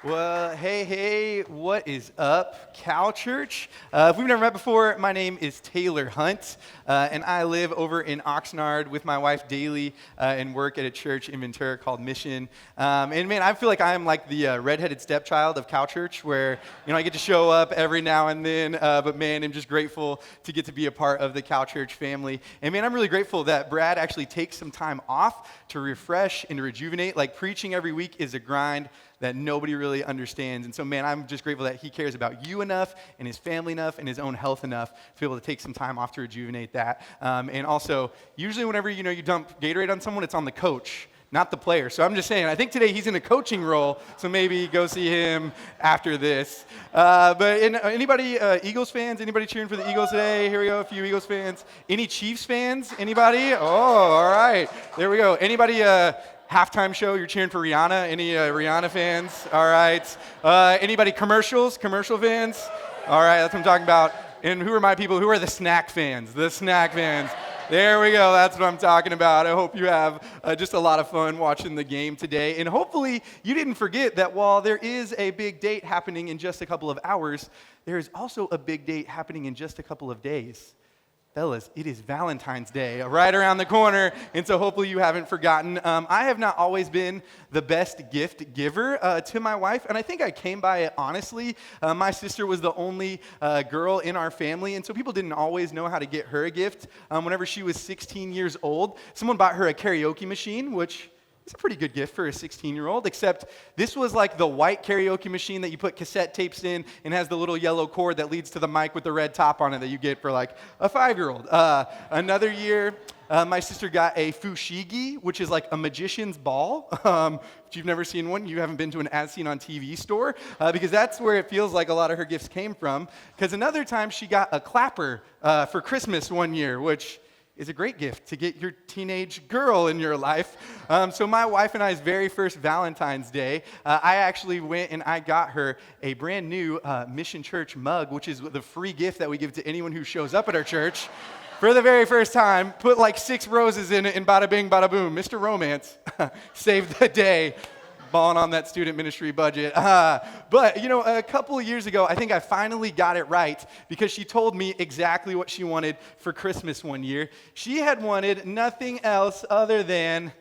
Well, hey, what is up, Cal Church? If we've never met before, my name is Taylor Hunt, and I live over in Oxnard with my wife daily and work at a church in Ventura called Mission. And man, I feel like I'm like the redheaded stepchild of Cal Church, where I get to show up every now and then. But man, I'm just grateful to get to be a part of the Cal Church family. And man, I'm really grateful that Brad actually takes some time off to refresh and to rejuvenate. Like preaching every week is a grind that nobody really understands. And so, man, I'm just grateful that he cares about you enough and his family enough and his own health enough to be able to take some time off to rejuvenate that. And also, usually whenever, you dump Gatorade on someone, it's on the coach, not the player. So I'm just saying, I think today he's in a coaching role, so maybe go see him after this. Anybody Eagles fans? Anybody cheering for the Eagles today? Here we go, a few Eagles fans. Any Chiefs fans? Anybody? Oh, all right. There we go. Anybody halftime show, you're cheering for Rihanna? Any Rihanna fans? All right. Anybody commercial fans? All right, that's what I'm talking about. And who are my people? Who are the snack fans? The snack fans. There we go. That's what I'm talking about. I hope you have just a lot of fun watching the game today. And hopefully you didn't forget that while there is a big date happening in just a couple of hours, there is also a big date happening in just a couple of days. Fellas, it is Valentine's Day right around the corner, and so hopefully you haven't forgotten. I have not always been the best gift giver to my wife, and I think I came by it honestly. My sister was the only girl in our family, and so people didn't always know how to get her a gift. Whenever she was 16 years old, someone bought her a karaoke machine, which it's a pretty good gift for a 16-year-old, except this was like the white karaoke machine that you put cassette tapes in and has the little yellow cord that leads to the mic with the red top on it that you get for like a 5-year-old. Another year, my sister got a fushigi, which is like a magician's ball. If you've never seen one, you haven't been to an as seen on TV store, because that's where it feels like a lot of her gifts came from. Because another time she got a clapper for Christmas one year, which is a great gift to get your teenage girl in your life. So my wife and I's very first Valentine's Day, I actually went and I got her a brand new Mission Church mug, which is the free gift that we give to anyone who shows up at our church. For the very first time, put like 6 roses in it and bada bing, bada boom. Mr. Romance saved the day. Balling on that student ministry budget. But a couple of years ago, I think I finally got it right because she told me exactly what she wanted for Christmas one year. She had wanted nothing else other than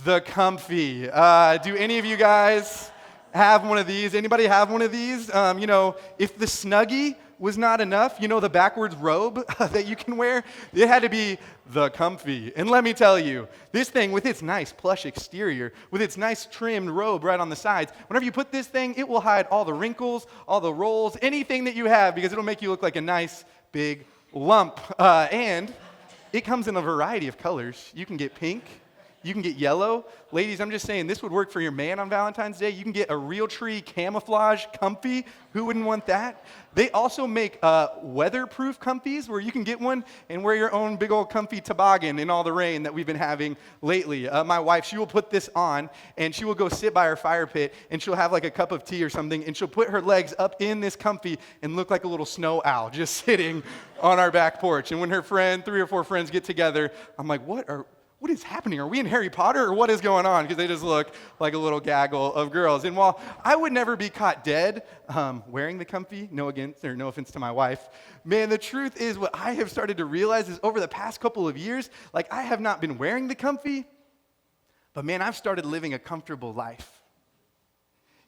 the comfy. Do any of you guys have one of these? Anybody have one of these? If the Snuggie was not enough, the backwards robe that you can wear, it had to be the comfy. And let me tell you, this thing with its nice plush exterior, with its nice trimmed robe right on the sides, whenever you put this thing, it will hide all the wrinkles, all the rolls, anything that you have, because it'll make you look like a nice big lump. And it comes in a variety of colors. You can get pink. You can get yellow. Ladies, I'm just saying, this would work for your man on Valentine's Day. You can get a real tree camouflage comfy. Who wouldn't want that? They also make weatherproof comfies where you can get one and wear your own big old comfy toboggan in all the rain that we've been having lately. My wife, she will put this on and she will go sit by her fire pit and she'll have like a cup of tea or something and she'll put her legs up in this comfy and look like a little snow owl just sitting on our back porch. And when her 3 or 4 friends get together, I'm like, what is happening? Are we in Harry Potter or what is going on? Because they just look like a little gaggle of girls. And while I would never be caught dead wearing the comfy, no offense to my wife, man, the truth is what I have started to realize is over the past couple of years, like I have not been wearing the comfy, but man, I've started living a comfortable life.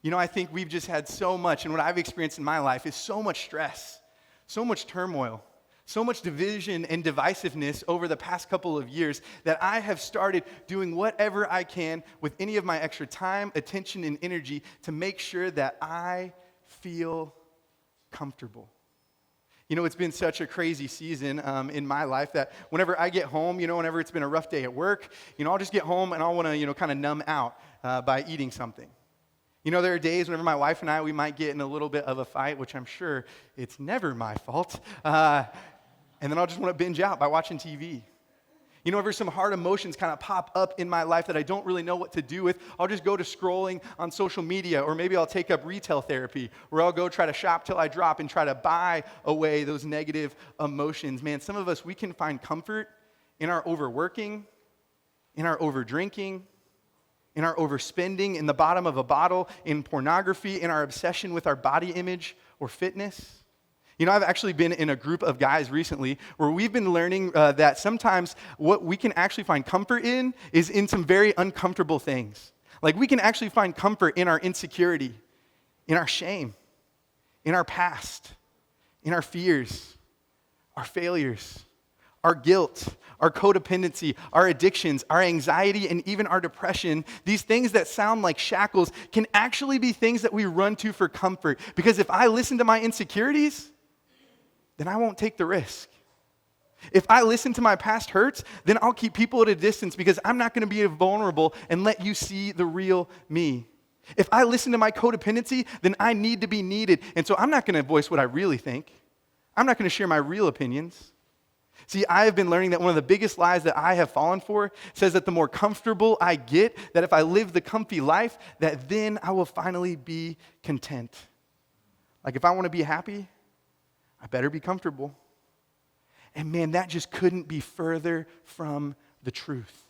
I think we've just had so much, and what I've experienced in my life is so much stress, so much turmoil, so much division and divisiveness over the past couple of years that I have started doing whatever I can with any of my extra time, attention, and energy to make sure that I feel comfortable. It's been such a crazy season in my life that whenever I get home, whenever it's been a rough day at work, I'll just get home and I'll want to, kind of numb out by eating something. There are days whenever my wife and I, we might get in a little bit of a fight, which I'm sure it's never my fault. And then I'll just want to binge out by watching TV. Whenever some hard emotions kind of pop up in my life that I don't really know what to do with, I'll just go to scrolling on social media, or maybe I'll take up retail therapy, where I'll go try to shop till I drop and try to buy away those negative emotions. Man, some of us, we can find comfort in our overworking, in our overdrinking, in our overspending, in the bottom of a bottle, in pornography, in our obsession with our body image or fitness? You know, I've actually been in a group of guys recently where we've been learning that sometimes what we can actually find comfort in is in some very uncomfortable things. Like we can actually find comfort in our insecurity, in our shame, in our past, in our fears, our failures, our guilt, our codependency, our addictions, our anxiety, and even our depression. These things that sound like shackles can actually be things that we run to for comfort. Because if I listen to my insecurities, then I won't take the risk. If I listen to my past hurts, then I'll keep people at a distance because I'm not going to be vulnerable and let you see the real me. If I listen to my codependency, then I need to be needed. And so I'm not going to voice what I really think. I'm not going to share my real opinions. See, I have been learning that one of the biggest lies that I have fallen for says that the more comfortable I get, that if I live the comfy life, that then I will finally be content. Like if I want to be happy, I better be comfortable. And man, that just couldn't be further from the truth.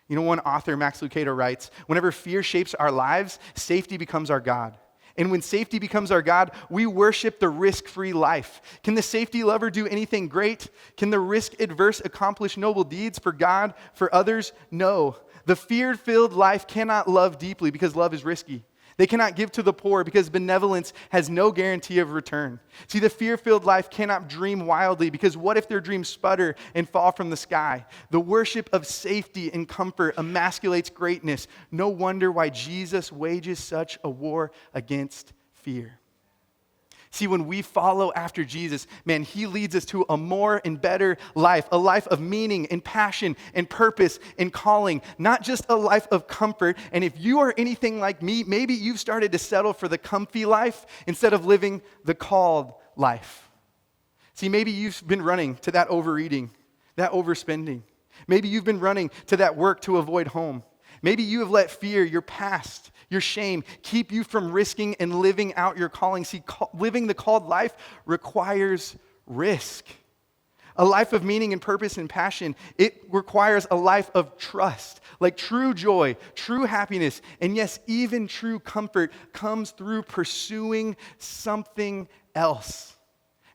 You know, one author, Max Lucado, writes, whenever fear shapes our lives, safety becomes our God. And when safety becomes our God, we worship the risk-free life. Can the safety lover do anything great? Can the risk-adverse accomplish noble deeds for God, for others? No. The fear-filled life cannot love deeply because love is risky. They cannot give to the poor because benevolence has no guarantee of return. See, the fear-filled life cannot dream wildly because what if their dreams sputter and fall from the sky? The worship of safety and comfort emasculates greatness. No wonder why Jesus wages such a war against fear. See, when we follow after Jesus, man, he leads us to a more and better life, a life of meaning and passion and purpose and calling, not just a life of comfort. And if you are anything like me, maybe you've started to settle for the comfy life instead of living the called life. See, maybe you've been running to that overeating, that overspending. Maybe you've been running to that work to avoid home. Maybe you have let fear, your past, your shame, keep you from risking and living out your calling. See, living the called life requires risk. A life of meaning and purpose and passion, it requires a life of trust. Like true joy, true happiness, and yes, even true comfort comes through pursuing something else.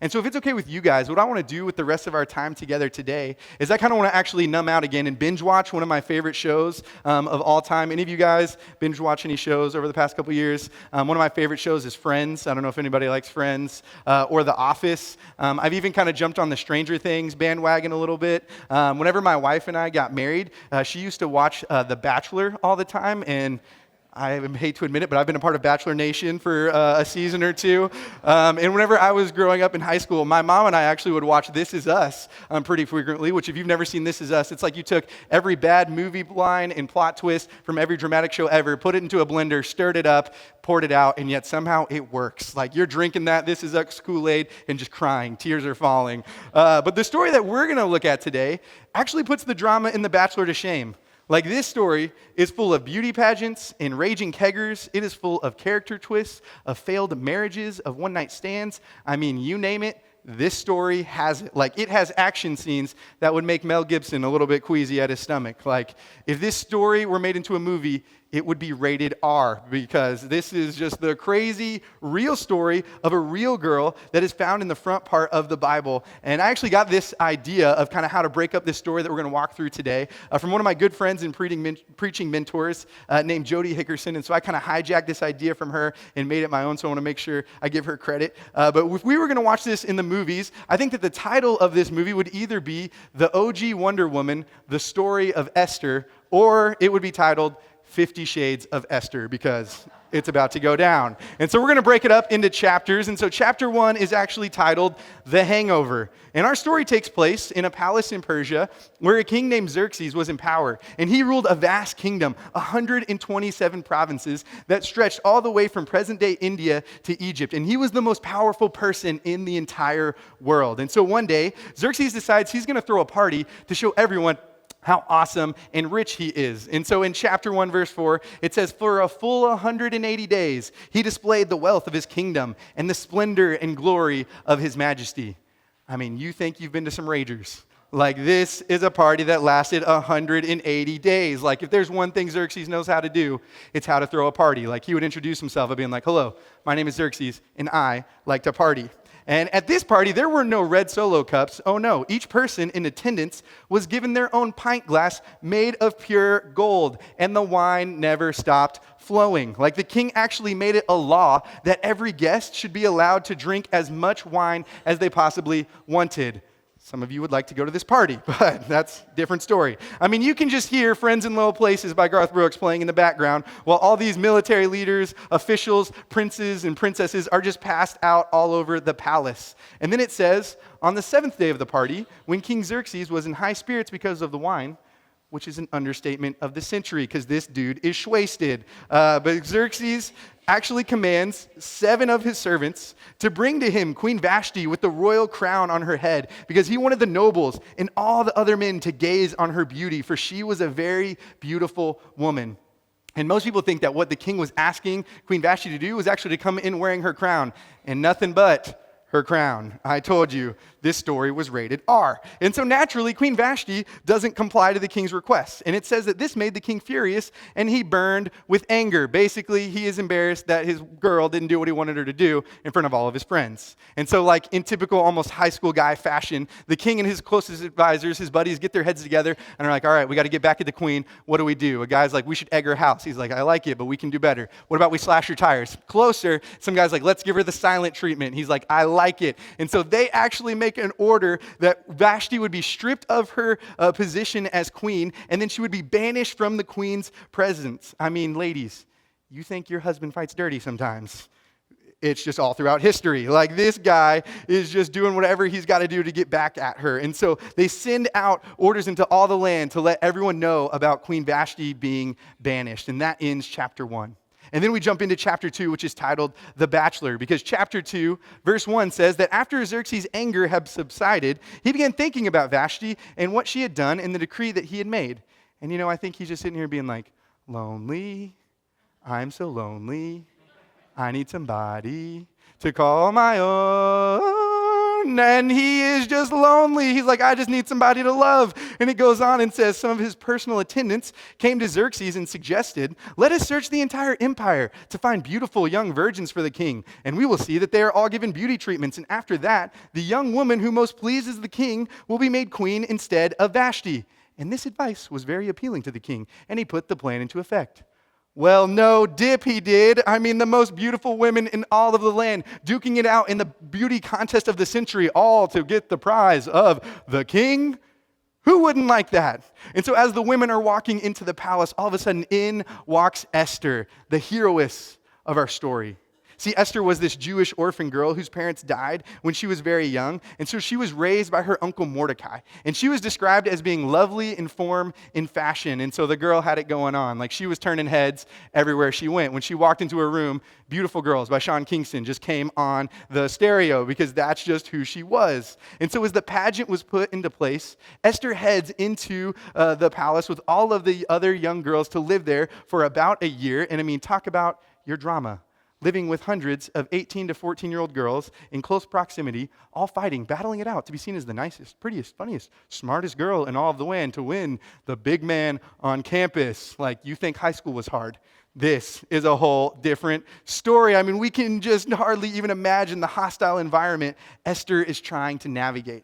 And so if it's okay with you guys, what I want to do with the rest of our time together today is I kind of want to actually numb out again and binge watch one of my favorite shows of all time. Any of you guys binge watch any shows over the past couple years? One of my favorite shows is Friends. I don't know if anybody likes Friends or The Office. I've even kind of jumped on the Stranger Things bandwagon a little bit. Whenever my wife and I got married, she used to watch The Bachelor all the time, and I hate to admit it, but I've been a part of Bachelor Nation for a season or two. And whenever I was growing up in high school, my mom and I actually would watch This Is Us pretty frequently, which if you've never seen This Is Us, it's like you took every bad movie line and plot twist from every dramatic show ever, put it into a blender, stirred it up, poured it out, and yet somehow it works. Like you're drinking that This Is Us Kool-Aid and just crying. Tears are falling. But the story that we're going to look at today actually puts the drama in The Bachelor to shame. Like this story is full of beauty pageants and raging keggers. It is full of character twists, of failed marriages, of one-night stands. I mean, you name it, this story has it. Like it has action scenes that would make Mel Gibson a little bit queasy at his stomach. Like if this story were made into a movie, it would be rated R because this is just the crazy, real story of a real girl that is found in the front part of the Bible. And I actually got this idea of kind of how to break up this story that we're going to walk through today from one of my good friends and preaching mentors named Jody Hickerson. And so I kind of hijacked this idea from her and made it my own, so I want to make sure I give her credit. But if we were going to watch this in the movies, I think that the title of this movie would either be The OG Wonder Woman, The Story of Esther, or it would be titled 50 Shades of Esther, because it's about to go down. And so we're going to break it up into chapters. And so chapter 1 is actually titled The Hangover. And our story takes place in a palace in Persia where a king named Xerxes was in power. And he ruled a vast kingdom, 127 provinces that stretched all the way from present-day India to Egypt. And he was the most powerful person in the entire world. And so one day, Xerxes decides he's going to throw a party to show everyone how awesome and rich he is. And so in chapter 1, verse 4, it says, for a full 180 days, he displayed the wealth of his kingdom and the splendor and glory of his majesty. I mean, you think you've been to some ragers. Like, this is a party that lasted 180 days. Like, if there's one thing Xerxes knows how to do, it's how to throw a party. Like, he would introduce himself by being like, hello, my name is Xerxes, and I like to party. And at this party, there were no red Solo cups. Oh no, each person in attendance was given their own pint glass made of pure gold, and the wine never stopped flowing. Like, the king actually made it a law that every guest should be allowed to drink as much wine as they possibly wanted. Some of you would like to go to this party, but that's a different story. I mean, you can just hear Friends in Low Places by Garth Brooks playing in the background while all these military leaders, officials, princes, and princesses are just passed out all over the palace. And then it says, on the 7th day of the party, when King Xerxes was in high spirits because of the wine, which is an understatement of the century because this dude is shwasted. But Xerxes actually commands 7 of his servants to bring to him Queen Vashti with the royal crown on her head because he wanted the nobles and all the other men to gaze on her beauty, for she was a very beautiful woman. And most people think that what the king was asking Queen Vashti to do was actually to come in wearing her crown, and nothing but her crown. I told you, this story was rated R. And so naturally, Queen Vashti doesn't comply to the king's request. And it says that this made the king furious, and he burned with anger. Basically, he is embarrassed that his girl didn't do what he wanted her to do in front of all of his friends. And so, like in typical almost high school guy fashion, the king and his closest advisors, his buddies, get their heads together and are like, all right, we got to get back at the queen. What do we do? A guy's like, we should egg her house. He's like, I like it, but we can do better. What about we slash her tires? Closer, some guy's like, let's give her the silent treatment. He's like, I like it. And so they actually make an order that Vashti would be stripped of her position as queen, and then she would be banished from the queen's presence. I mean, ladies, you think your husband fights dirty sometimes. It's just all throughout history. Like, this guy is just doing whatever he's got to do to get back at her. And so they send out orders into all the land to let everyone know about Queen Vashti being banished. And that ends chapter 1. And then we jump into chapter 2, which is titled The Bachelor, because chapter 2, verse 1 says that after Xerxes' anger had subsided, he began thinking about Vashti and what she had done and the decree that he had made. And I think he's just sitting here being like, lonely, I'm so lonely, I need somebody to call my own. And he is just lonely. He's like, I just need somebody to love. And it goes on and says some of his personal attendants came to Xerxes and suggested, let us search the entire empire to find beautiful young virgins for the king. And we will see that they are all given beauty treatments. And after that, the young woman who most pleases the king will be made queen instead of Vashti. And this advice was very appealing to the king, and he put the plan into effect. Well, no dip he did. I mean, the most beautiful women in all of the land, duking it out in the beauty contest of the century, all to get the prize of the king. Who wouldn't like that? And so as the women are walking into the palace, all of a sudden in walks Esther, the heroess of our story. See, Esther was this Jewish orphan girl whose parents died when she was very young, and so she was raised by her uncle Mordecai. And she was described as being lovely in form, in fashion, and so the girl had it going on. Like, she was turning heads everywhere she went. When she walked into her room, Beautiful Girls by Sean Kingston just came on the stereo because that's just who she was. And so as the pageant was put into place, Esther heads into the palace with all of the other young girls to live there for about a year. And I mean, talk about your drama. Living with hundreds of 18 to 14-year-old girls in close proximity, all fighting, battling it out to be seen as the nicest, prettiest, funniest, smartest girl in all of the land to win the big man on campus. Like, you think high school was hard. This is a whole different story. I mean, we can just hardly even imagine the hostile environment Esther is trying to navigate.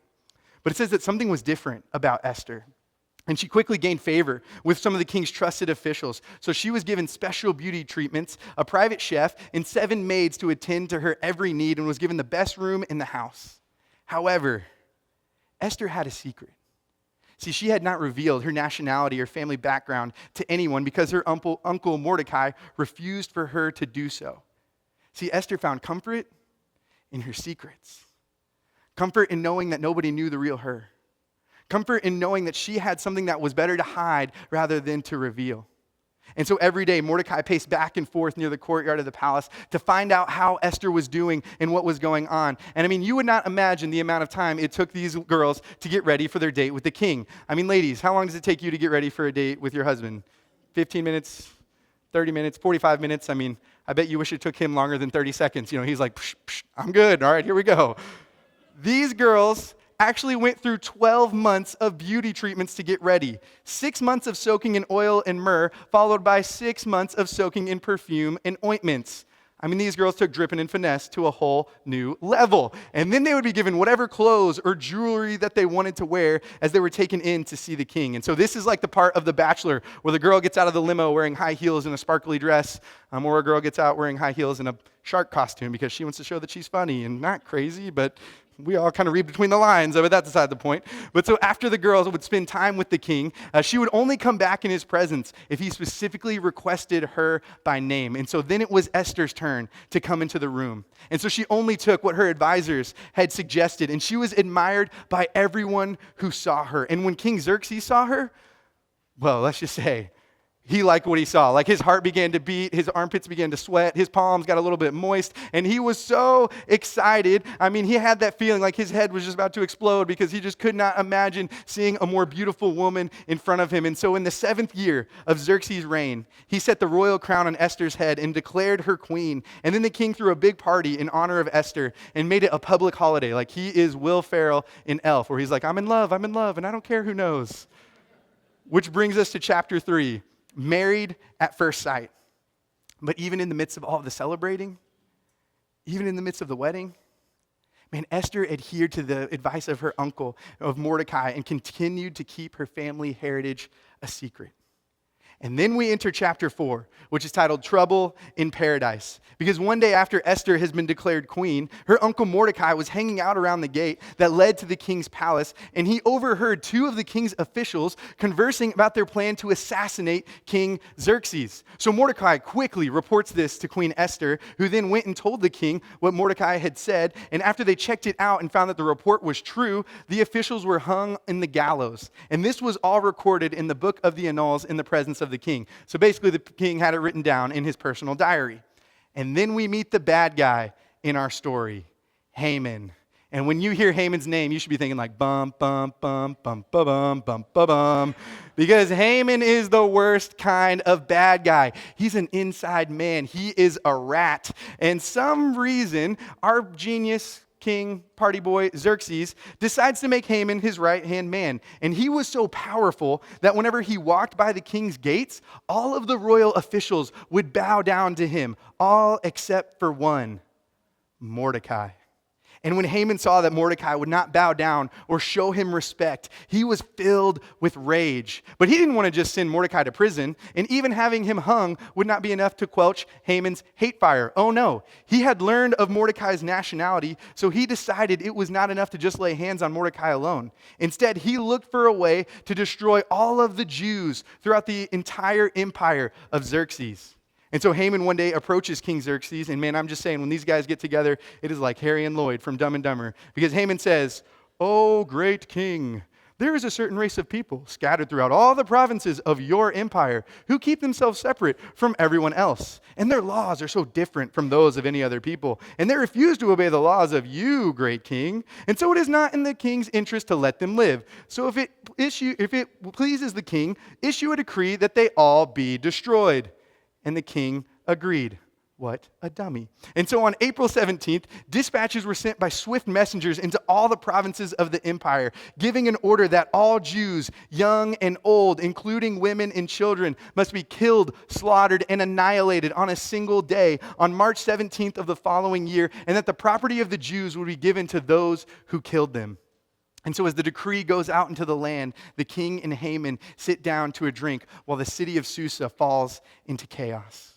But it says that something was different about Esther. And she quickly gained favor with some of the king's trusted officials. So she was given special beauty treatments, a private chef, and 7 maids to attend to her every need, and was given the best room in the house. However, Esther had a secret. See, she had not revealed her nationality or family background to anyone because her uncle Mordecai refused for her to do so. See, Esther found comfort in her secrets. Comfort in knowing that nobody knew the real her. Comfort in knowing that she had something that was better to hide rather than to reveal. And so every day, Mordecai paced back and forth near the courtyard of the palace to find out how Esther was doing and what was going on. And I mean, you would not imagine the amount of time it took these girls to get ready for their date with the king. I mean, ladies, how long does it take you to get ready for a date with your husband? 15 minutes, 30 minutes, 45 minutes? I mean, I bet you wish it took him longer than 30 seconds. He's like, psh, psh, I'm good. All right, here we go. These girls actually went through 12 months of beauty treatments to get ready. 6 months of soaking in oil and myrrh, followed by 6 months of soaking in perfume and ointments. I mean, these girls took dripping and finesse to a whole new level. And then they would be given whatever clothes or jewelry that they wanted to wear as they were taken in to see the king. And so this is like the part of The Bachelor where the girl gets out of the limo wearing high heels and a sparkly dress, or a girl gets out wearing high heels and a shark costume because she wants to show that she's funny and not crazy, but we all kind of read between the lines, but that's beside the point. But so after the girls would spend time with the king, she would only come back in his presence if he specifically requested her by name. And so then it was Esther's turn to come into the room. And so she only took what her advisors had suggested, and she was admired by everyone who saw her. And when King Xerxes saw her, well, let's just say, he liked what he saw. Like his heart began to beat, his armpits began to sweat, his palms got a little bit moist, and he was so excited. I mean, he had that feeling like his head was just about to explode because he just could not imagine seeing a more beautiful woman in front of him. And so in the 7th year of Xerxes' reign, he set the royal crown on Esther's head and declared her queen. And then the king threw a big party in honor of Esther and made it a public holiday. Like he is Will Ferrell in Elf, where he's like, I'm in love, and I don't care who knows. Which brings us to chapter 3. Married at first sight. But even in the midst of all of the celebrating, even in the midst of the wedding, man, Esther adhered to the advice of her uncle, of Mordecai, and continued to keep her family heritage a secret. And then we enter chapter 4, which is titled Trouble in Paradise. Because one day after Esther has been declared queen, her uncle Mordecai was hanging out around the gate that led to the king's palace, and he overheard 2 of the king's officials conversing about their plan to assassinate King Xerxes. So Mordecai quickly reports this to Queen Esther, who then went and told the king what Mordecai had said, and after they checked it out and found that the report was true, the officials were hung in the gallows. And this was all recorded in the book of the Annals in the presence of the king. So basically the king had it written down in his personal diary. And then we meet the bad guy in our story, Haman. And when you hear Haman's name, you should be thinking like bum, bum, bum, bum, bum, bum, bum, bum, bum. Because Haman is the worst kind of bad guy. He's an inside man. He is a rat. And some reason, our genius king, party boy, Xerxes, decides to make Haman his right-hand man. And he was so powerful that whenever he walked by the king's gates, all of the royal officials would bow down to him, all except for one, Mordecai. And when Haman saw that Mordecai would not bow down or show him respect, he was filled with rage. But he didn't want to just send Mordecai to prison, and even having him hung would not be enough to quench Haman's hate fire. Oh no, he had learned of Mordecai's nationality, so he decided it was not enough to just lay hands on Mordecai alone. Instead, he looked for a way to destroy all of the Jews throughout the entire empire of Xerxes. And so Haman one day approaches King Xerxes, and man, I'm just saying, when these guys get together, it is like Harry and Lloyd from Dumb and Dumber. Because Haman says, "Oh, great king, there is a certain race of people scattered throughout all the provinces of your empire who keep themselves separate from everyone else. And their laws are so different from those of any other people. And they refuse to obey the laws of you, great king. And so it is not in the king's interest to let them live. So if it pleases the king, issue a decree that they all be destroyed." And the king agreed. What a dummy. And so on April 17th, dispatches were sent by swift messengers into all the provinces of the empire, giving an order that all Jews, young and old, including women and children, must be killed, slaughtered, and annihilated on a single day on March 17th of the following year, and that the property of the Jews would be given to those who killed them. And so as the decree goes out into the land, the king and Haman sit down to a drink while the city of Susa falls into chaos.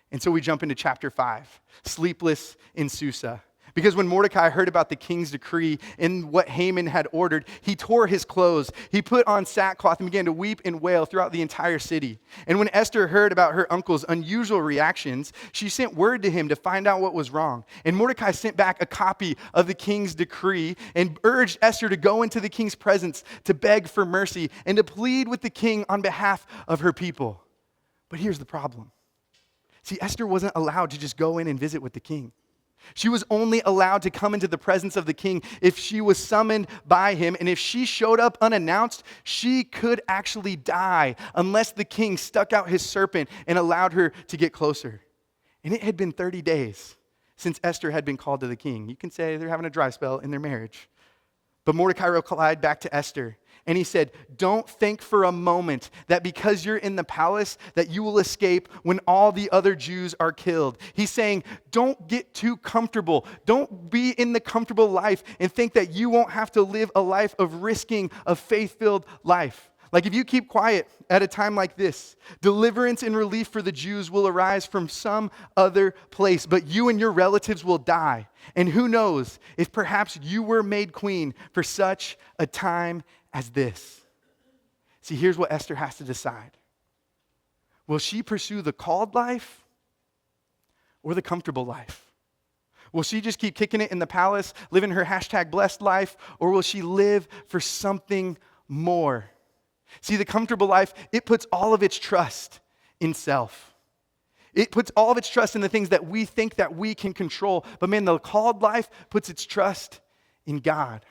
And so we jump into chapter 5, Sleepless in Susa. Because when Mordecai heard about the king's decree and what Haman had ordered, he tore his clothes. He put on sackcloth and began to weep and wail throughout the entire city. And when Esther heard about her uncle's unusual reactions, she sent word to him to find out what was wrong. And Mordecai sent back a copy of the king's decree and urged Esther to go into the king's presence to beg for mercy and to plead with the king on behalf of her people. But here's the problem. See, Esther wasn't allowed to just go in and visit with the king. She was only allowed to come into the presence of the king if she was summoned by him. And if she showed up unannounced, she could actually die unless the king stuck out his serpent and allowed her to get closer. And it had been 30 days since Esther had been called to the king. You can say they're having a dry spell in their marriage. But Mordecai replied back to Esther, and he said, don't think for a moment that because you're in the palace that you will escape when all the other Jews are killed. He's saying, don't get too comfortable. Don't be in the comfortable life and think that you won't have to live a life of risking, a faith-filled life. Like if you keep quiet at a time like this, deliverance and relief for the Jews will arise from some other place, but you and your relatives will die. And who knows if perhaps you were made queen for such a time as this. See, here's what Esther has to decide. Will she pursue the called life or the comfortable life? Will she just keep kicking it in the palace, living her #blessed life, or will she live for something more? See, the comfortable life, it puts all of its trust in self. It puts all of its trust in the things that we think that we can control. But man, the called life puts its trust in God.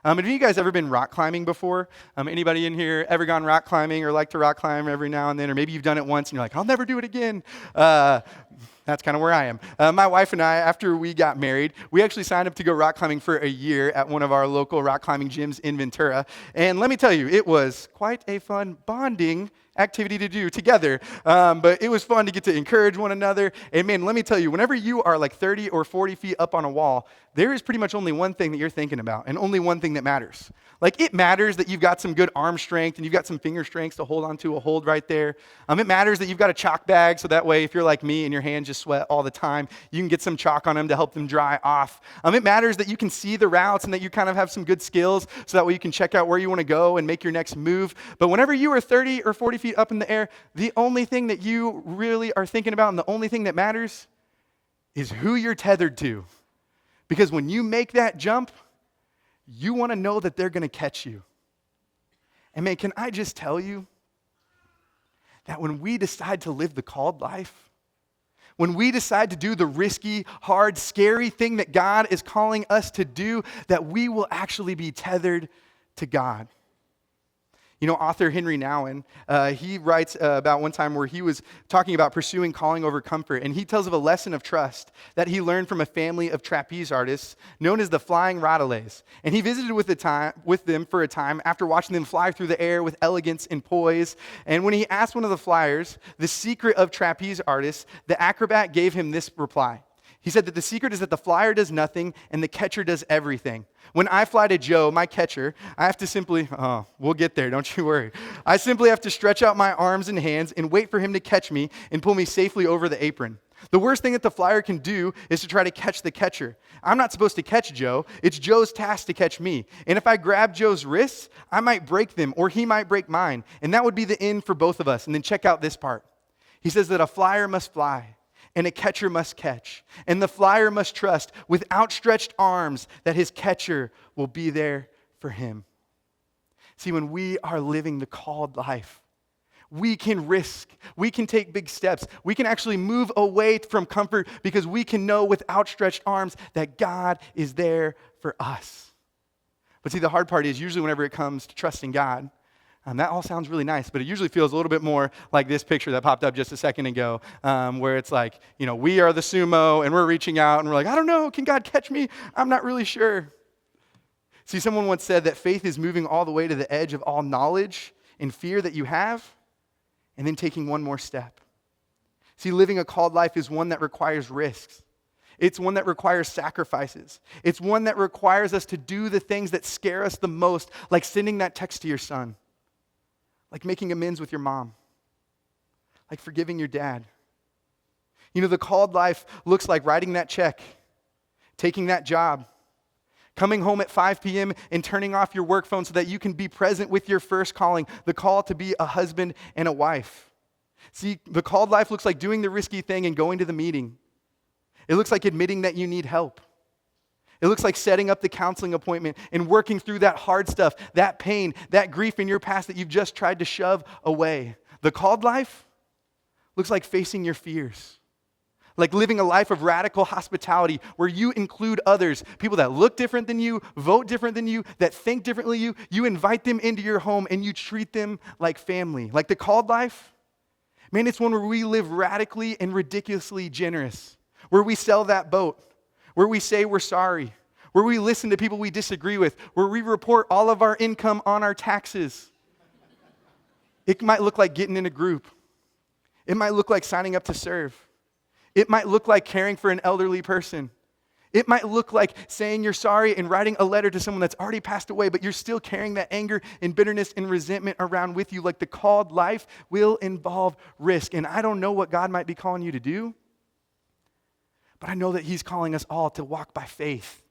Have you guys ever been rock climbing before? Anybody in here ever gone rock climbing or like to rock climb every now and then? Or maybe you've done it once and you're like, I'll never do it again. That's kind of where I am. My wife and I, after we got married, we actually signed up to go rock climbing for a year at one of our local rock climbing gyms in Ventura. And let me tell you, it was quite a fun bonding activity to do together. But it was fun to get to encourage one another. And man, let me tell you, whenever you are like 30 or 40 feet up on a wall, there is pretty much only one thing that you're thinking about and only one thing that matters. Like it matters that you've got some good arm strength and you've got some finger strength to hold onto a hold right there. It matters that you've got a chalk bag so that way if you're like me and your hands just sweat all the time, you can get some chalk on them to help them dry off. It matters that you can see the routes and that you kind of have some good skills so that way you can check out where you want to go and make your next move. But whenever you are 30 or 40 feet up in the air, the only thing that you really are thinking about and the only thing that matters is who you're tethered to. Because when you make that jump, you want to know that they're going to catch you. And man, can I just tell you that when we decide to live the called life, when we decide to do the risky, hard, scary thing that God is calling us to do, that we will actually be tethered to God. You know, author Henry Nouwen, he writes about one time where he was talking about pursuing calling over comfort, and he tells of a lesson of trust that he learned from a family of trapeze artists known as the Flying Rodelets. And he visited with them for a time after watching them fly through the air with elegance and poise. And when he asked one of the flyers the secret of trapeze artists, the acrobat gave him this reply. He said that the secret is that the flyer does nothing and the catcher does everything. When I fly to Joe, my catcher, I have to simply, we'll get there, don't you worry. I simply have to stretch out my arms and hands and wait for him to catch me and pull me safely over the apron. The worst thing that the flyer can do is to try to catch the catcher. I'm not supposed to catch Joe. It's Joe's task to catch me. And if I grab Joe's wrists, I might break them or he might break mine. And that would be the end for both of us. And then check out this part. He says that a flyer must fly. And a catcher must catch. And the flyer must trust with outstretched arms that his catcher will be there for him. See, when we are living the called life, we can risk. We can take big steps. We can actually move away from comfort because we can know with outstretched arms that God is there for us. But see, the hard part is usually whenever it comes to trusting God, that all sounds really nice, but it usually feels a little bit more like this picture that popped up just a second ago, where it's like, we are the sumo, and we're reaching out, and we're like, I don't know, can God catch me? I'm not really sure. See, someone once said that faith is moving all the way to the edge of all knowledge and fear that you have, and then taking one more step. See, living a called life is one that requires risks. It's one that requires sacrifices. It's one that requires us to do the things that scare us the most, like sending that text to your son. Like making amends with your mom. Like forgiving your dad. The called life looks like writing that check, taking that job, coming home at 5 p.m. and turning off your work phone so that you can be present with your first calling, the call to be a husband and a wife. See, the called life looks like doing the risky thing and going to the meeting. It looks like admitting that you need help. It looks like setting up the counseling appointment and working through that hard stuff, that pain, that grief in your past that you've just tried to shove away. The called life looks like facing your fears, like living a life of radical hospitality where you include others, people that look different than you, vote different than you, that think differently than you. You invite them into your home and you treat them like family. Like the called life, man, it's one where we live radically and ridiculously generous, where we sell that boat, where we say we're sorry, where we listen to people we disagree with, where we report all of our income on our taxes. It might look like getting in a group. It might look like signing up to serve. It might look like caring for an elderly person. It might look like saying you're sorry and writing a letter to someone that's already passed away, but you're still carrying that anger and bitterness and resentment around with you. Like, the called life will involve risk. And I don't know what God might be calling you to do, but I know that he's calling us all to walk by faith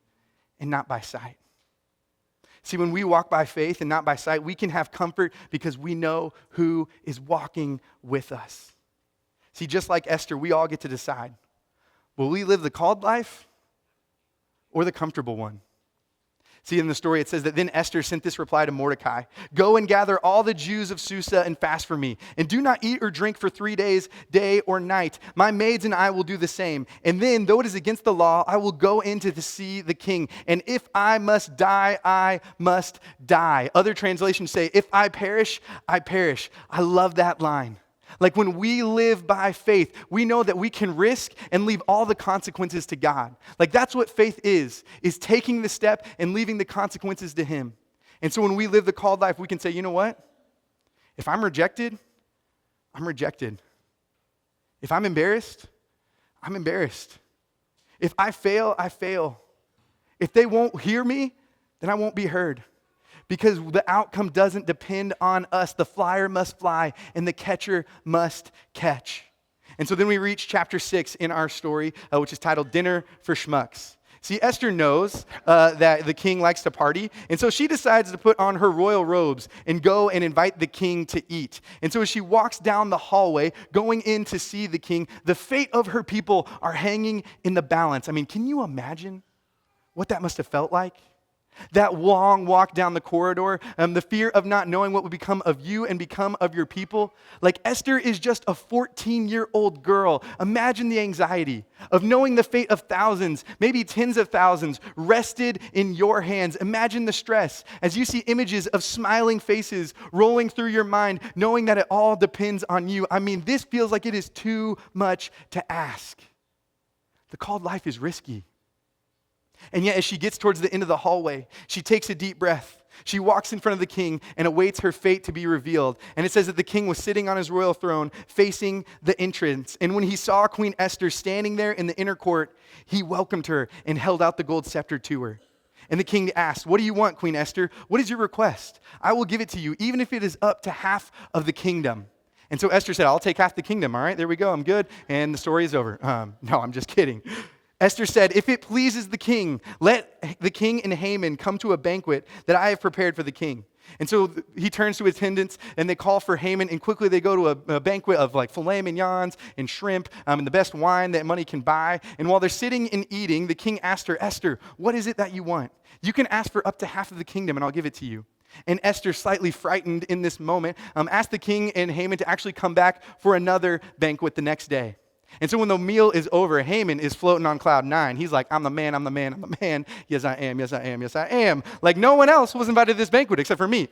and not by sight. See, when we walk by faith and not by sight, we can have comfort because we know who is walking with us. See, just like Esther, we all get to decide, will we live the called life or the comfortable one? See, in the story, it says that then Esther sent this reply to Mordecai: "Go and gather all the Jews of Susa and fast for me, and do not eat or drink for 3 days, day or night. My maids and I will do the same. And then, though it is against the law, I will go in to see the king. And if I must die, I must die." Other translations say, "If I perish, I perish." I love that line. Like, when we live by faith, we know that we can risk and leave all the consequences to God. Like, that's what faith is taking the step and leaving the consequences to him. And so when we live the called life, we can say, you know what? If I'm rejected, I'm rejected. If I'm embarrassed, I'm embarrassed. If I fail, I fail. If they won't hear me, then I won't be heard. Because the outcome doesn't depend on us. The flyer must fly and the catcher must catch. And so then we reach chapter 6 in our story, which is titled Dinner for Schmucks. See, Esther knows that the king likes to party, and so she decides to put on her royal robes and go and invite the king to eat. And so as she walks down the hallway, going in to see the king, the fate of her people are hanging in the balance. I mean, can you imagine what that must have felt like? That long walk down the corridor, the fear of not knowing what would become of you and become of your people. Like, Esther is just a 14-year-old girl. Imagine the anxiety of knowing the fate of thousands, maybe tens of thousands, rested in your hands. Imagine the stress as you see images of smiling faces rolling through your mind, knowing that it all depends on you. I mean, this feels like it is too much to ask. The called life is risky. And yet, as she gets towards the end of the hallway, she takes a deep breath. She walks in front of the king and awaits her fate to be revealed. And it says that the king was sitting on his royal throne facing the entrance. And when he saw Queen Esther standing there in the inner court, he welcomed her and held out the gold scepter to her. And the king asked, "What do you want, Queen Esther? What is your request? I will give it to you, even if it is up to half of the kingdom." And so Esther said, "I'll take half the kingdom." All right, there we go. I'm good. And the story is over. No, I'm just kidding. Esther said, "If it pleases the king, let the king and Haman come to a banquet that I have prepared for the king." And so he turns to his attendants and they call for Haman, and quickly they go to a banquet of like filet mignons and shrimp and the best wine that money can buy. And while they're sitting and eating, the king asked her, "Esther, what is it that you want? You can ask for up to half of the kingdom and I'll give it to you." And Esther, slightly frightened in this moment, asked the king and Haman to actually come back for another banquet the next day. And so when the meal is over, Haman is floating on cloud 9. He's like, I'm the man, I'm the man, I'm the man. Yes, I am, yes, I am, yes, I am. Like, no one else was invited to this banquet except for me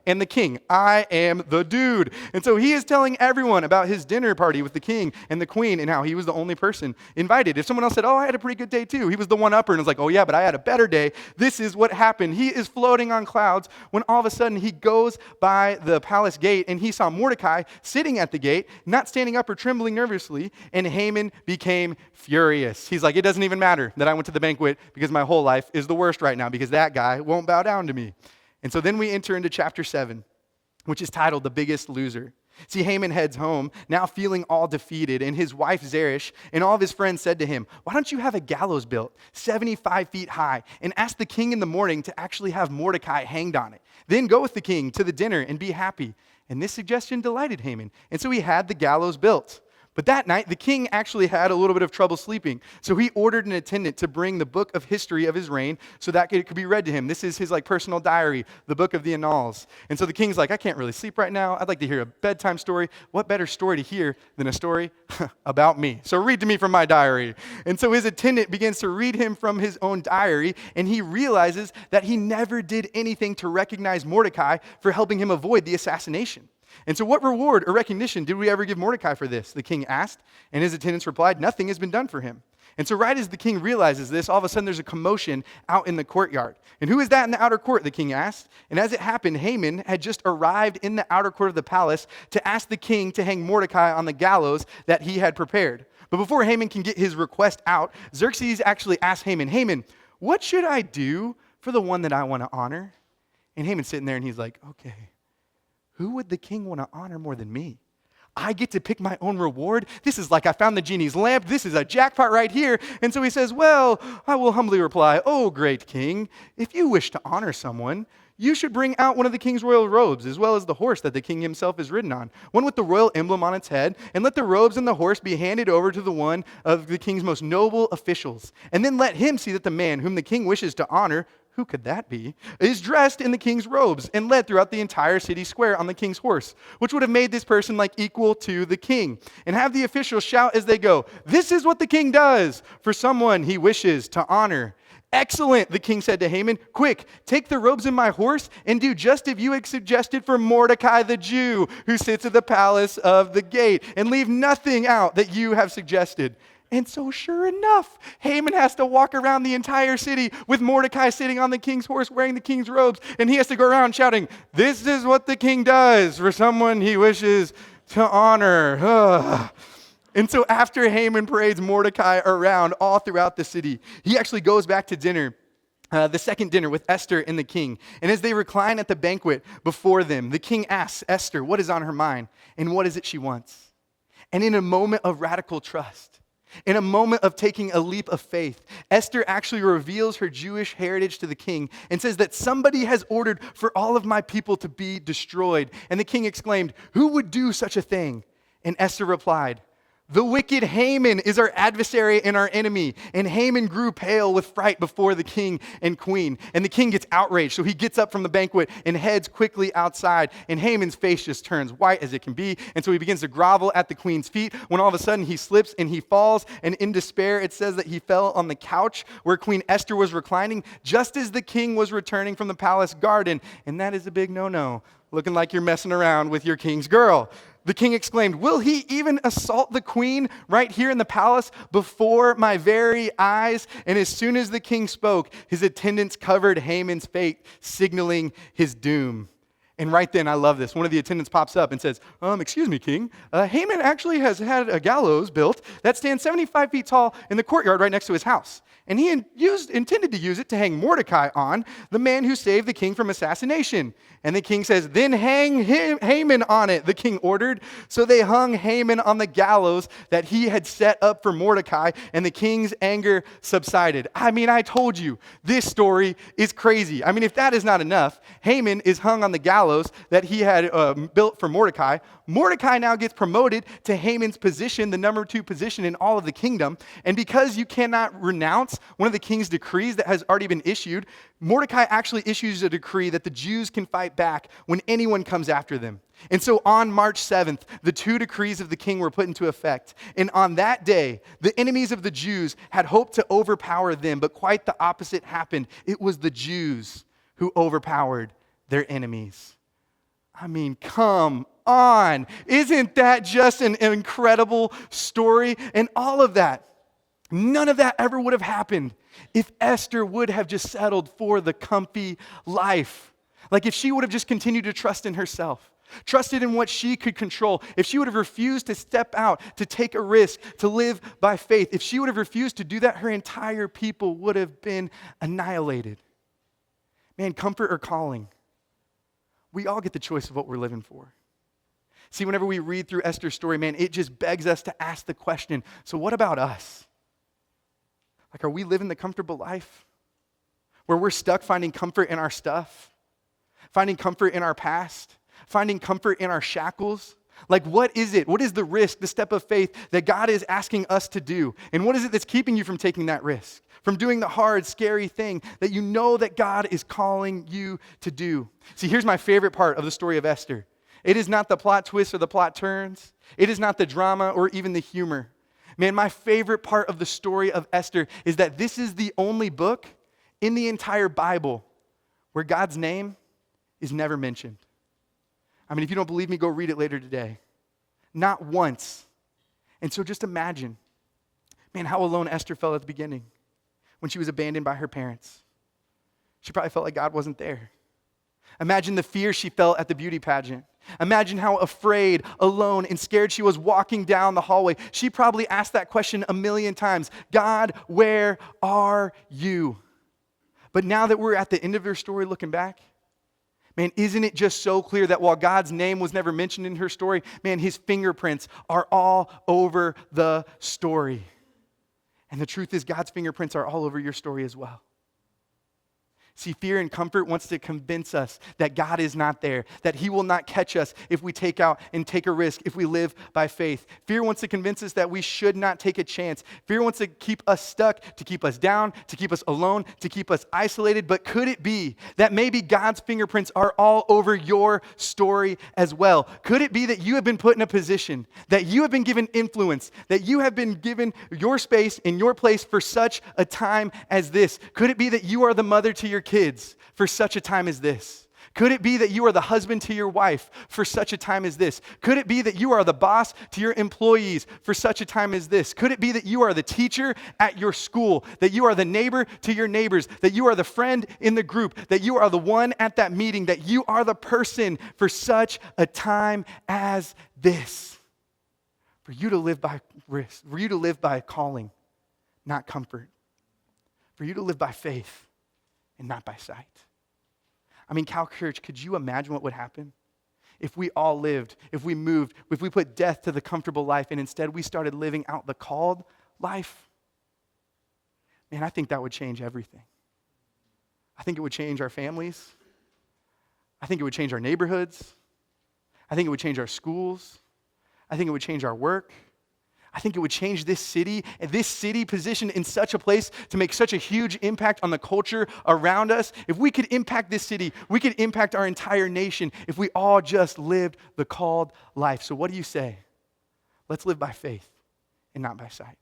and the king. I am the dude. And so he is telling everyone about his dinner party with the king and the queen and how he was the only person invited. If someone else said, "Oh, I had a pretty good day too," he was the one-upper and was like, "Oh yeah, but I had a better day." This is what happened. He is floating on clouds when all of a sudden he goes by the palace gate and he saw Mordecai sitting at the gate, not standing up or trembling nervously, and Haman became furious. He's like, "It doesn't even matter that I went to the banquet because my whole life is the worst right now because that guy won't bow down to me." And so then we enter into chapter 7, which is titled The Biggest Loser. See, Haman heads home, now feeling all defeated, and his wife Zeresh and all of his friends said to him, "Why don't you have a gallows built 75 feet high and ask the king in the morning to actually have Mordecai hanged on it? Then go with the king to the dinner and be happy." And this suggestion delighted Haman, and so he had the gallows built. But that night, the king actually had a little bit of trouble sleeping. So he ordered an attendant to bring the book of history of his reign so that it could be read to him. This is his personal diary, the book of the Annals. And so the king's like, "I can't really sleep right now. I'd like to hear a bedtime story. What better story to hear than a story about me? So read to me from my diary." And so his attendant begins to read him from his own diary, and he realizes that he never did anything to recognize Mordecai for helping him avoid the assassination. And so what reward or recognition did we ever give Mordecai for this? The king asked, and his attendants replied, "Nothing has been done for him." And so right as the king realizes this, all of a sudden there's a commotion out in the courtyard. And who is that in the outer court, the king asked. And as it happened, Haman had just arrived in the outer court of the palace to ask the king to hang Mordecai on the gallows that he had prepared. But before Haman can get his request out, Xerxes actually asked Haman, Haman, what should I do for the one that I want to honor? And Haman's sitting there and he's like, okay, who would the king want to honor more than me? I get to pick my own reward. This is like I found the genie's lamp. This is a jackpot right here. And so he says, well, I will humbly reply, oh, great king, if you wish to honor someone, you should bring out one of the king's royal robes, as well as the horse that the king himself is ridden on, one with the royal emblem on its head, and let the robes and the horse be handed over to the one of the king's most noble officials. And then let him see that the man whom the king wishes to honor, who could that be, is dressed in the king's robes and led throughout the entire city square on the king's horse, which would have made this person like equal to the king. And have the officials shout as they go, this is what the king does for someone he wishes to honor. Excellent, the king said to Haman. Quick, take the robes and my horse and do just as you had suggested for Mordecai the Jew, who sits at the palace of the gate, and leave nothing out that you have suggested. And so sure enough, Haman has to walk around the entire city with Mordecai sitting on the king's horse wearing the king's robes, and he has to go around shouting, this is what the king does for someone he wishes to honor. Ugh. And so after Haman parades Mordecai around all throughout the city, he actually goes back to dinner, the second dinner with Esther and the king. And as they recline at the banquet before them, the king asks Esther what is on her mind and what is it she wants. And in a moment of radical trust, in a moment of taking a leap of faith, Esther actually reveals her Jewish heritage to the king and says that somebody has ordered for all of my people to be destroyed. And the king exclaimed, who would do such a thing? And Esther replied, the wicked Haman is our adversary and our enemy. And Haman grew pale with fright before the king and queen. And the king gets outraged, so he gets up from the banquet and heads quickly outside. And Haman's face just turns white as it can be. And so he begins to grovel at the queen's feet when all of a sudden he slips and he falls. And in despair, it says that he fell on the couch where Queen Esther was reclining just as the king was returning from the palace garden. And that is a big no-no, looking like you're messing around with your king's girl. The king exclaimed, will he even assault the queen right here in the palace before my very eyes? And as soon as the king spoke, his attendants covered Haman's fate, signaling his doom. And right then, I love this. One of the attendants pops up and says, excuse me, king. Haman actually has had a gallows built that stands 75 feet tall in the courtyard right next to his house. And he intended to use it to hang Mordecai on, the man who saved the king from assassination. And the king says, then hang Haman on it, the king ordered. So they hung Haman on the gallows that he had set up for Mordecai, and the king's anger subsided. I mean, I told you, this story is crazy. I mean, if that is not enough, Haman is hung on the gallows that he had built for Mordecai. Mordecai now gets promoted to Haman's position, the number 2 position in all of the kingdom. And because you cannot renounce one of the king's decrees that has already been issued, Mordecai actually issues a decree that the Jews can fight back when anyone comes after them. And so on March 7th, the 2 decrees of the king were put into effect. And on that day, the enemies of the Jews had hoped to overpower them, but quite the opposite happened. It was the Jews who overpowered their enemies. I mean, come on. Isn't that just an incredible story? And all of that, none of that ever would have happened if Esther would have just settled for the comfy life. Like if she would have just continued to trust in herself, trusted in what she could control, if she would have refused to step out, to take a risk, to live by faith, if she would have refused to do that, her entire people would have been annihilated. Man, comfort or calling, we all get the choice of what we're living for. See, whenever we read through Esther's story, man, it just begs us to ask the question, so what about us? Like, are we living the comfortable life where we're stuck finding comfort in our stuff, finding comfort in our past, finding comfort in our shackles? Like, what is it? What is the risk, the step of faith that God is asking us to do? And what is it that's keeping you from taking that risk, from doing the hard, scary thing that you know that God is calling you to do? See, here's my favorite part of the story of Esther. It is not the plot twists or the plot turns. It is not the drama or even the humor. Man, my favorite part of the story of Esther is that this is the only book in the entire Bible where God's name is never mentioned. I mean, if you don't believe me, go read it later today. Not once. And so just imagine, Man, how alone Esther felt at the beginning when she was abandoned by her parents. She probably felt like God wasn't there. Imagine the fear she felt at the beauty pageant. Imagine how afraid, alone, and scared she was walking down the hallway. She probably asked that question a million times. God, where are you? But now that we're at the end of her story looking back, man, isn't it just so clear that while God's name was never mentioned in her story, man, his fingerprints are all over the story. And the truth is, God's fingerprints are all over your story as well. See, fear and comfort wants to convince us that God is not there, that he will not catch us if we take out and take a risk, if we live by faith. Fear wants to convince us that we should not take a chance. Fear wants to keep us stuck, to keep us down, to keep us alone, to keep us isolated. But could it be that maybe God's fingerprints are all over your story as well? Could it be that you have been put in a position, that you have been given influence, that you have been given your space and your place for such a time as this? Could it be that you are the mother to your kids for such a time as this? Could it be that you are the husband to your wife for such a time as this? Could it be that you are the boss to your employees for such a time as this? Could it be that you are the teacher at your school, that you are the neighbor to your neighbors, that you are the friend in the group, that you are the one at that meeting, that you are the person for such a time as this? For you to live by risk, for you to live by calling, not comfort. For you to live by faith and not by sight. I mean, Cal Church, could you imagine what would happen if we all lived, if we moved, if we put death to the comfortable life and instead we started living out the called life? Man, I think that would change everything. I think it would change our families. I think it would change our neighborhoods. I think it would change our schools. I think it would change our work. I think it would change this city and this city positioned in such a place to make such a huge impact on the culture around us. If we could impact this city, we could impact our entire nation if we all just lived the called life. So what do you say? Let's live by faith and not by sight.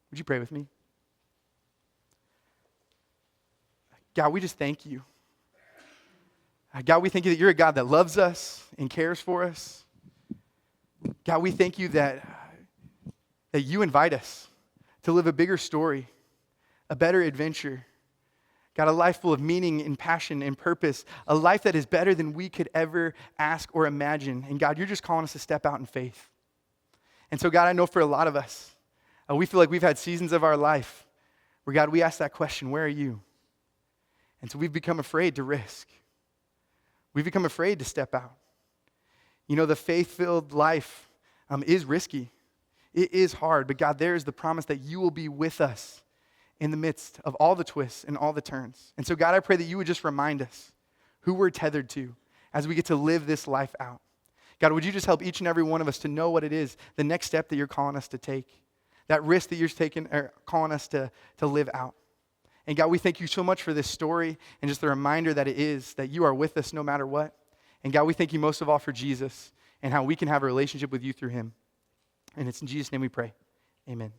Would you pray with me? God, we just thank you. God, we thank you that you're a God that loves us and cares for us. God, we thank you that you invite us to live a bigger story, a better adventure. God, a life full of meaning and passion and purpose, a life that is better than we could ever ask or imagine. And God, you're just calling us to step out in faith. And so God, I know for a lot of us, we feel like we've had seasons of our life where God, we ask that question, where are you? And so we've become afraid to risk. We've become afraid to step out. You know, the faith-filled life is risky. It is hard, but God, there is the promise that you will be with us in the midst of all the twists and all the turns. And so God, I pray that you would just remind us who we're tethered to as we get to live this life out. God, would you just help each and every one of us to know what it is, the next step that you're calling us to take, that risk that you're taking or calling us to live out. And God, we thank you so much for this story and just the reminder that it is, that you are with us no matter what. And God, we thank you most of all for Jesus and how we can have a relationship with you through him. And it's in Jesus' name we pray. Amen.